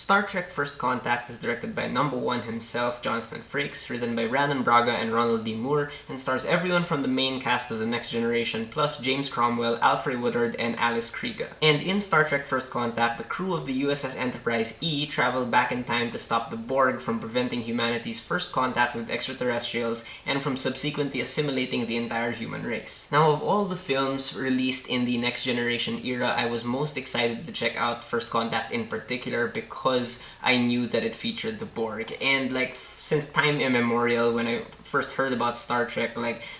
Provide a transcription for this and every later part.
Star Trek First Contact is directed by number one himself, Jonathan Frakes, written by Brandon Braga and Ronald D. Moore, and stars everyone from the main cast of The Next Generation, plus James Cromwell, Alfred Woodard, and Alice Krige. And in Star Trek First Contact, the crew of the USS Enterprise-E travel back in time to stop the Borg from preventing humanity's first contact with extraterrestrials and from subsequently assimilating the entire human race. Now, of all the films released in the Next Generation era, I was most excited to check out First Contact in particular because I knew that it featured the Borg. And since time immemorial, when I first heard about Star Trek,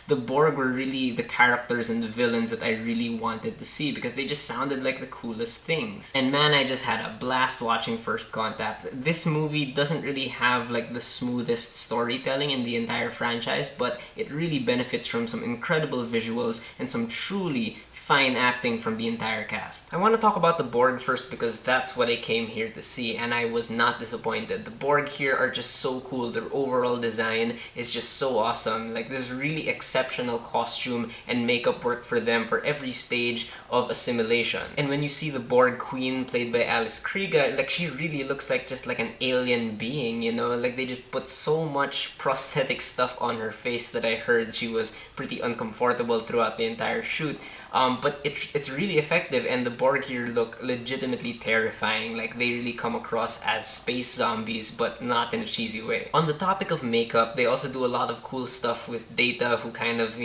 the Borg were really the characters and the villains that I really wanted to see because they just sounded like the coolest things. And man, I just had a blast watching First Contact. This movie doesn't really have the smoothest storytelling in the entire franchise, but it really benefits from some incredible visuals and some truly fine acting from the entire cast. I want to talk about the Borg first because that's what I came here to see, and I was not disappointed. The Borg here are just so cool. Their overall design is just so awesome. There's really exceptional costume and makeup work for them for every stage of assimilation. And when you see the Borg Queen played by Alice Krige, she really looks just like an alien being, you know? They just put so much prosthetic stuff on her face that I heard she was pretty uncomfortable throughout the entire shoot. But it's really effective, and the Borg here look legitimately terrifying. They really come across as space zombies, but not in a cheesy way. On the topic of makeup, they also do a lot of cool stuff with Data, who kind of,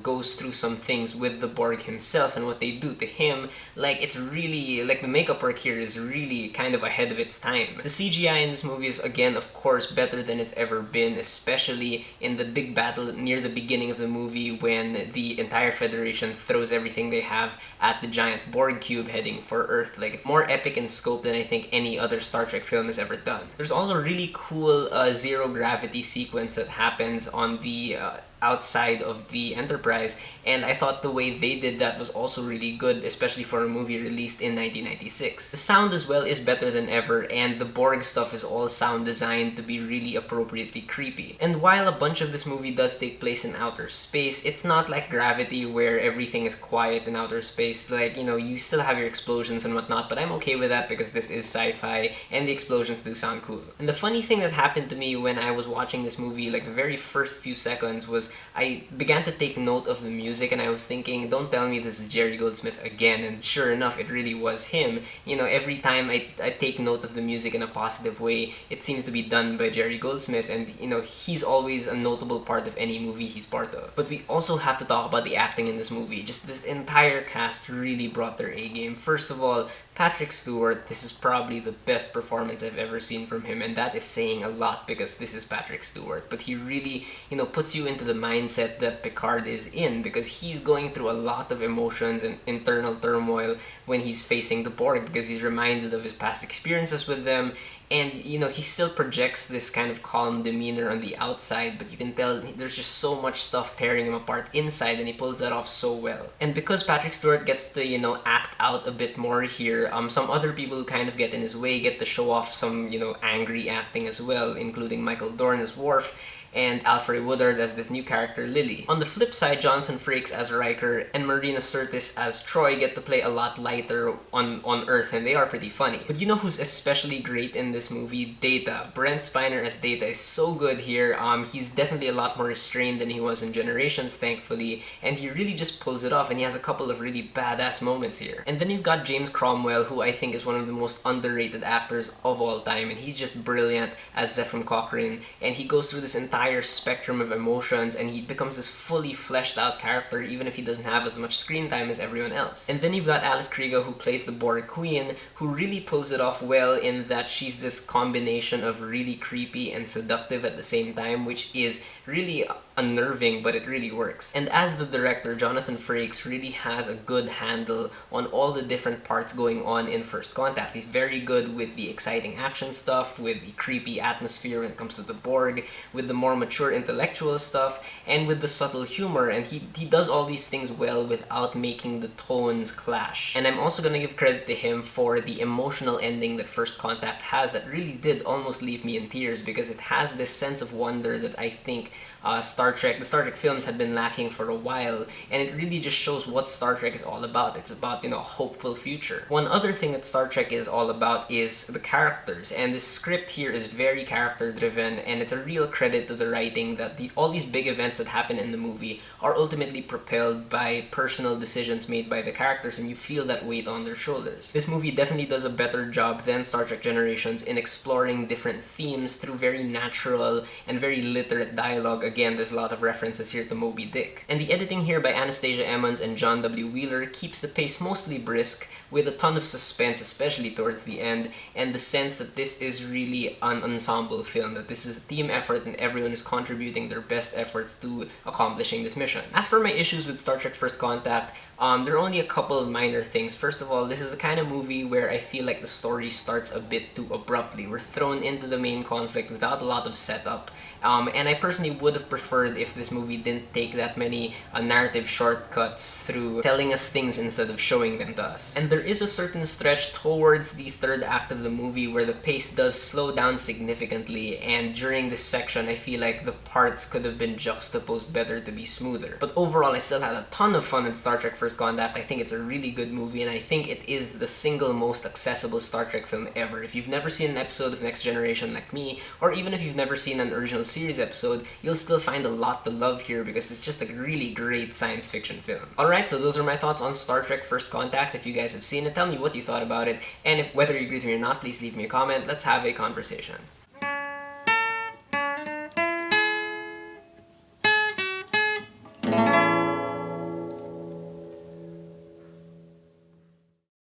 goes through some things with the Borg himself and what they do to him. It's really, the makeup work here is really kind of ahead of its time. The CGI in this movie is, again, of course, better than it's ever been, especially in the big battle near the beginning of the movie when the entire Federation throws everything they have at the giant Borg cube heading for Earth. It's more epic in scope than I think any other Star Trek film has ever done. There's also a really cool zero gravity sequence that happens on the outside of the Enterprise, and I thought the way they did that was also really good, especially for a movie released in 1996. The sound as well is better than ever, and the Borg stuff is all sound designed to be really appropriately creepy. And while a bunch of this movie does take place in outer space, it's not like Gravity where everything is quiet in outer space. You still have your explosions and whatnot, but I'm okay with that because this is sci-fi and the explosions do sound cool. And the funny thing that happened to me when I was watching this movie, the very first few seconds, was I began to take note of the music, and I was thinking, don't tell me this is Jerry Goldsmith again, and sure enough, it really was him. Every time I take note of the music in a positive way, it seems to be done by Jerry Goldsmith, and he's always a notable part of any movie he's part of. But we also have to talk about the acting in this movie. Just this entire cast really brought their A-game. First of all, Patrick Stewart, this is probably the best performance I've ever seen from him, and that is saying a lot because this is Patrick Stewart. But he really, puts you into the mindset that Picard is in, because he's going through a lot of emotions and internal turmoil when he's facing the Borg, because he's reminded of his past experiences with them. And, he still projects this kind of calm demeanor on the outside, but you can tell there's just so much stuff tearing him apart inside, and he pulls that off so well. And because Patrick Stewart gets to, act out a bit more here, some other people who kind of get in his way get to show off some, angry acting as well, including Michael Dorn as Worf, and Alfred Woodard as this new character, Lily. On the flip side, Jonathan Frakes as Riker and Marina Sirtis as Troy get to play a lot lighter on Earth, and they are pretty funny. But you know who's especially great in this movie? Data. Brent Spiner as Data is so good here. He's definitely a lot more restrained than he was in Generations, thankfully, and he really just pulls it off, and he has a couple of really badass moments here. And then you've got James Cromwell, who I think is one of the most underrated actors of all time, and he's just brilliant as Zefram Cochrane, and he goes through this entire spectrum of emotions, and he becomes this fully fleshed out character even if he doesn't have as much screen time as everyone else. And then you've got Alice Krige, who plays the Borg Queen, who really pulls it off well in that she's this combination of really creepy and seductive at the same time, which is really unnerving, but it really works. And as the director, Jonathan Frakes really has a good handle on all the different parts going on in First Contact. He's very good with the exciting action stuff, with the creepy atmosphere when it comes to the Borg, with the more more mature intellectual stuff, and with the subtle humor, and he does all these things well without making the tones clash. And I'm also gonna give credit to him for the emotional ending that First Contact has that really did almost leave me in tears, because it has this sense of wonder that I think the Star Trek films had been lacking for a while, and it really just shows what Star Trek is all about. It's about, a hopeful future. One other thing that Star Trek is all about is the characters, and the script here is very character driven, and it's a real credit to the writing that all these big events that happen in the movie are ultimately propelled by personal decisions made by the characters, and you feel that weight on their shoulders. This movie definitely does a better job than Star Trek Generations in exploring different themes through very natural and very literate dialogue. Again, there's a lot of references here to Moby Dick. And the editing here by Anastasia Emmons and John W. Wheeler keeps the pace mostly brisk, with a ton of suspense, especially towards the end, and the sense that this is really an ensemble film, that this is a team effort and everyone is contributing their best efforts to accomplishing this mission. As for my issues with Star Trek First Contact, there are only a couple of minor things. First of all, this is the kind of movie where I feel like the story starts a bit too abruptly. We're thrown into the main conflict without a lot of setup. And I personally would have preferred if this movie didn't take that many narrative shortcuts through telling us things instead of showing them to us. And there is a certain stretch towards the third act of the movie where the pace does slow down significantly, and during this section I feel like the parts could have been juxtaposed better to be smoother. But overall, I still had a ton of fun with Star Trek First Contact. I think it's a really good movie, and I think it is the single most accessible Star Trek film ever. If you've never seen an episode of Next Generation like me, or even if you've never seen an original series episode, you'll still find a lot to love here because it's just a really great science fiction film. Alright, so those are my thoughts on Star Trek First Contact. If you guys have seen it, tell me what you thought about it, and whether you agree with me or not, please leave me a comment. Let's have a conversation.